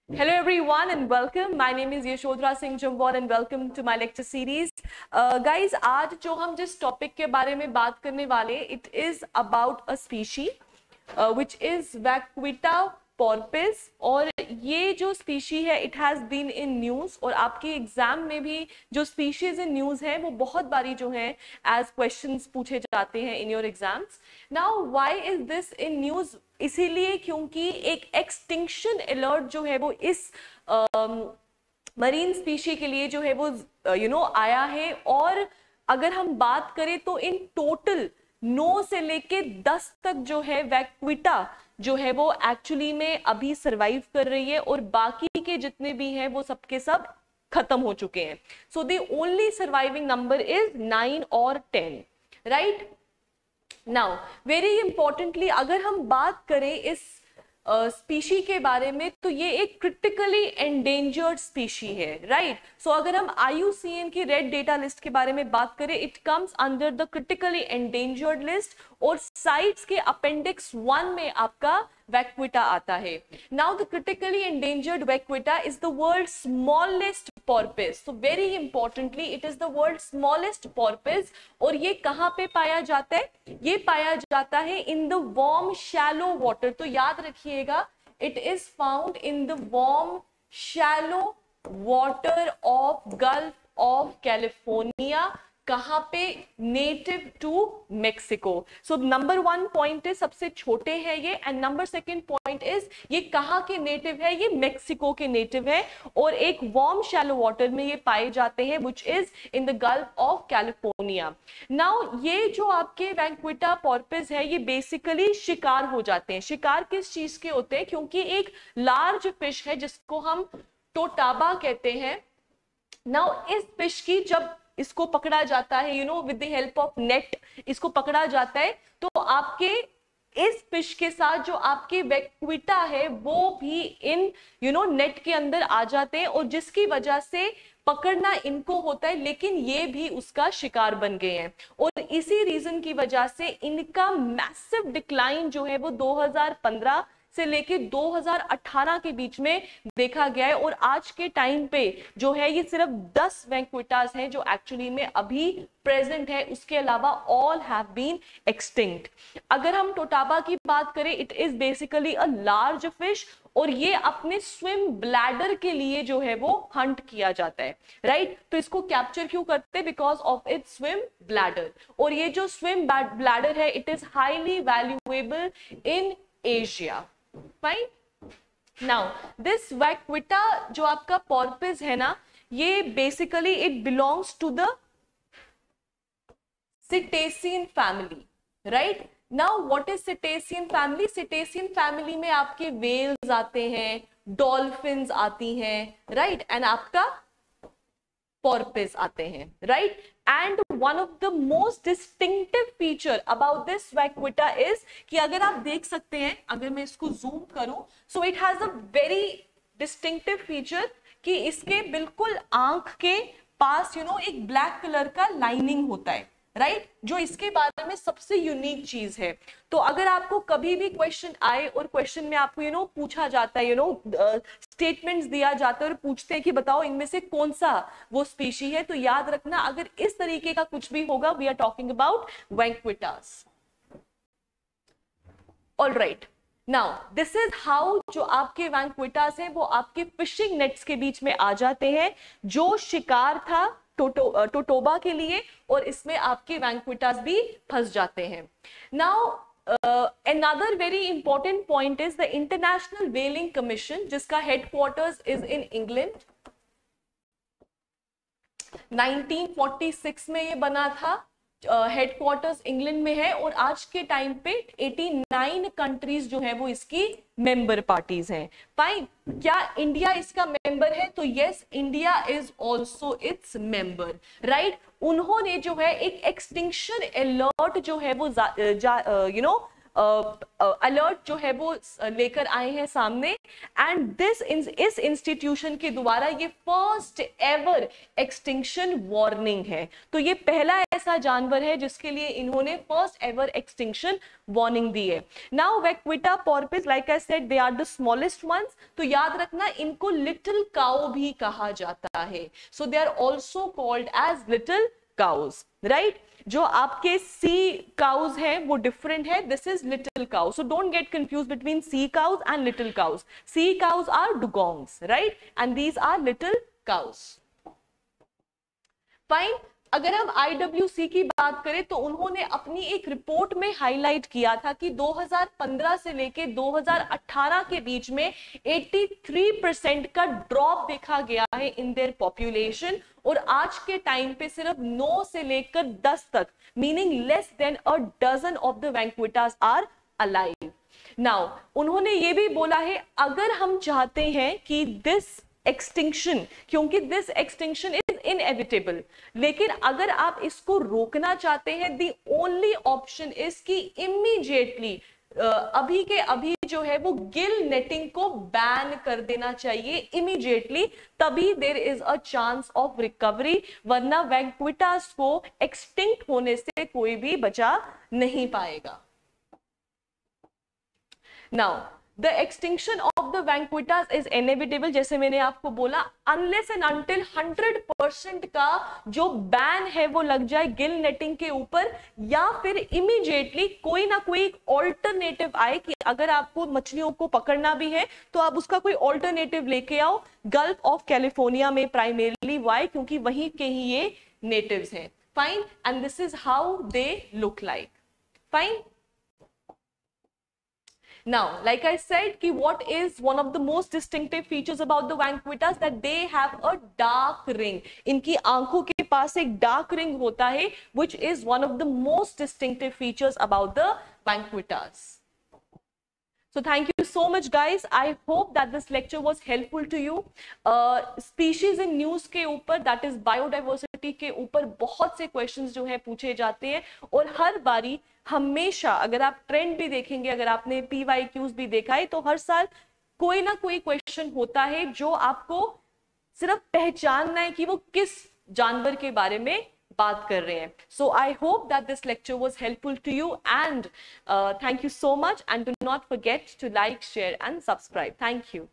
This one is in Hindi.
Hello everyone and welcome. My name is Yashodhara Singh Jamwar and welcome to my lecture series. Guys, आज जो हम जिस टॉपिक के बारे में बात करने वाले, it is about a species which is Vaquita porpoise. और ये जो स्पीशी है it has been in news और आपके एग्जाम में भी जो स्पीशीज इन न्यूज है वो बहुत बारी जो है एज क्वेश्चंस पूछे जाते हैं in your exams. Now why is this in news? इसीलिए क्योंकि एक एक्सटिंक्शन अलर्ट जो है वो इस मरीन स्पीशी के लिए जो है वो आया है. और अगर हम बात करें तो इन टोटल 9 से लेके 10 तक जो है वैक्विटा जो है वो एक्चुअली में अभी सरवाइव कर रही है और बाकी के जितने भी हैं वो सबके सब खत्म हो चुके हैं. So the only surviving number is 9 और 10, राइट. नाउ वेरी इंपॉर्टेंटली अगर हम बात करें इस स्पीशी के बारे में तो ये एक क्रिटिकली एंडेंजर्ड स्पीशी है, राइट. सो अगर हम IUCN की रेड डेटा लिस्ट के बारे में बात करें, it comes under the critically endangered list और साइट्स के अपेंडिक्स 1 में आपका वैक्विटा आता है. Now the critically endangered vaquita is the world smallest porpoise. So very importantly it is the world's smallest porpoise. और ये कहाँ पे पाया जाता है? ये पाया जाता है in the warm shallow water. तो याद रखिएगा it is found in the warm shallow water of Gulf of California. कहाँ पे? Native to Mexico. So number 1 point है सबसे छोटे हैं ये, एंड नंबर 2 पॉइंट इज ये कहाँ के नेटिव है? ये मेक्सिको के नेटिव है और एक वार्म शैलो वाटर में ये पाए जाते हैं which is in the gulf of California. Now ये जो आपके वैक्विटा पोर्पोइस है ये बेसिकली शिकार हो जाते हैं. शिकार किस चीज के होते हैं? क्योंकि एक लार्ज फिश है जिसको हम टोटाबा कहते हैं. नाउ इस फिश की जब इसको पकड़ा जाता है with the help of net इसको पकड़ा जाता है तो आपके इस फिश के साथ जो आपके वैक्विटा है वो भी इन नेट के अंदर आ जाते हैं और जिसकी वजह से पकड़ना इनको होता है लेकिन ये भी उसका शिकार बन गए हैं. और इसी रीजन की वजह से इनका मैसिव डिक्लाइन जो है वो 2015 से लेके 2018 के बीच में देखा गया है. और आज के टाइम पे जो है ये सिर्फ 10 वैक्विटास हैं जो एक्चुअली में अभी प्रेजेंट है. उसके अलावा ऑल हैव बीन एक्सटिंक्ट. अगर हम टोटाबा की बात करें, it is basically a large fish और ये अपने स्विम ब्लैडर के लिए जो है वो हंट किया जाता है, राइट. तो इसको कैप्चर क्यों करते हैं? Because of its swim bladder. और ये जो स्विम ब्लैडर है it is highly valuable in Asia. Fine. Now this vaquita जो आपका porpoise है ना, ये basically it belongs to the cetacean family, right? Now what is cetacean family? Cetacean family में आपके whales आते हैं, dolphins आती हैं, right? And आपका porpoise आते हैं, right? And one of the most distinctive feature about this vaquita is कि अगर आप देख सकते हैं, अगर मैं इसको zoom करूं, so it has a very distinctive feature कि इसके बिल्कुल आंख के पास एक ब्लैक कलर का लाइनिंग होता है, राइट, जो इसके बारे में सबसे यूनिक चीज है. तो अगर आपको कभी भी क्वेश्चन आए और क्वेश्चन में आपको पूछा जाता है स्टेटमेंट्स दिया जाता है और पूछते हैं कि बताओ इनमें से कौन सा वो स्पीशी है, तो याद रखना अगर इस तरीके का कुछ भी होगा we are talking about vaquitas. Alright. Now this is how जो आपके वैक्विटास हैं वो आपके फिशिंग नेट्स के बीच में आ जाते हैं जो शिकार था टोटोबा के लिए और इसमें आपके वैक्विटास भी फंस जाते हैं. Now another very important point is the International Whaling Commission जिसका headquarters is in England. 1946 में ये बना था, हेडक्वार्टर्स इंग्लैंड में है और आज के टाइम पे 89 कंट्रीज जो है वो इसकी मेंबर पार्टीज हैं. फाइन. क्या इंडिया इसका मेंबर है? तो yes, India is also its member, right. उन्होंने जो है एक एक्सटिंक्शन अलर्ट जो है वो अलर्ट जो है वो लेकर आए हैं सामने, एंड इस इंस्टीट्यूशन के द्वारा ये फर्स्ट एवर एक्सटिंक्शन वार्निंग है। तो ये पहला ऐसा जानवर है जिसके लिए इन्होंने फर्स्ट एवर एक्सटिंक्शन वार्निंग दी है। Now vaquita porpoise, like I said, they are the smallest ones. तो याद रखना इनको लिटिल काउ भी कहा जाता है, so they are also called as little cows, right. जो आपके सी काउज है वो डिफरेंट है, this is little cow, so don't get confuse between sea cows and little cows. Sea cows are dugongs, right, and these are little cows. Fine. अगर हम IWC की बात करें तो उन्होंने अपनी एक रिपोर्ट में हाईलाइट किया था कि 2015 से लेके 2018 के बीच में 83% का ड्रॉप देखा गया है इन देयर पॉपुलेशन, और आज के टाइम पे सिर्फ 9 से लेकर 10 तक, meaning less than a dozen of the vaquitas are alive. Now उन्होंने ये भी बोला है अगर हम चाहते हैं कि दिस एक्सटिंक्शन, क्योंकि दिस एक्सटिंक्शन इज इनएविटेबल, लेकिन अगर आप इसको रोकना चाहते हैं, द ओनली ऑप्शन इज कि इमीडिएटली अभी के अभी जो है वो गिल नेटिंग को बैन कर देना चाहिए इमीडिएटली, तभी there is a chance of recovery, वरना वैंक्विटास को एक्सटिंक्ट होने से कोई भी बचा नहीं पाएगा। Now The extinction of the vancquitas is inevitable, जैसे मैंने आपको बोला, unless and until 100% का जो बैन है वो लग जाए गिल नेटिंग के ऊपर, या फिर इमीडिएटली कोई ना कोई ऑल्टरनेटिव आए कि अगर आपको मछलियों को पकड़ना भी है तो आप उसका कोई ऑल्टरनेटिव लेके आओ गल्फ ऑफ कैलिफोर्निया में प्राइमरीली। वाई? क्योंकि वहीं के ही ये नेटिव्स हैं। Fine, and this is how they look like. Fine. Now, like I said, कि what is one of the most distinctive features about the vancquitas, that they have a dark ring. इनकी आंखों के पास एक dark ring होता है, which is one of the most distinctive features about the vancquitas. So thank you so much guys. I hope that this lecture was helpful to you. Species in news के ऊपर, that is biodiversity के ऊपर बहुत से questions जो है पूछे जाते हैं, और हर बारी हमेशा अगर आप ट्रेंड भी देखेंगे, अगर आपने PYQs भी देखा है, तो हर साल कोई ना कोई क्वेश्चन होता है जो आपको सिर्फ पहचानना है कि वो किस जानवर के बारे में बात कर रहे हैं। So I hope that this lecture was helpful to you, and thank you so much, and do not forget to like, share and subscribe. Thank you.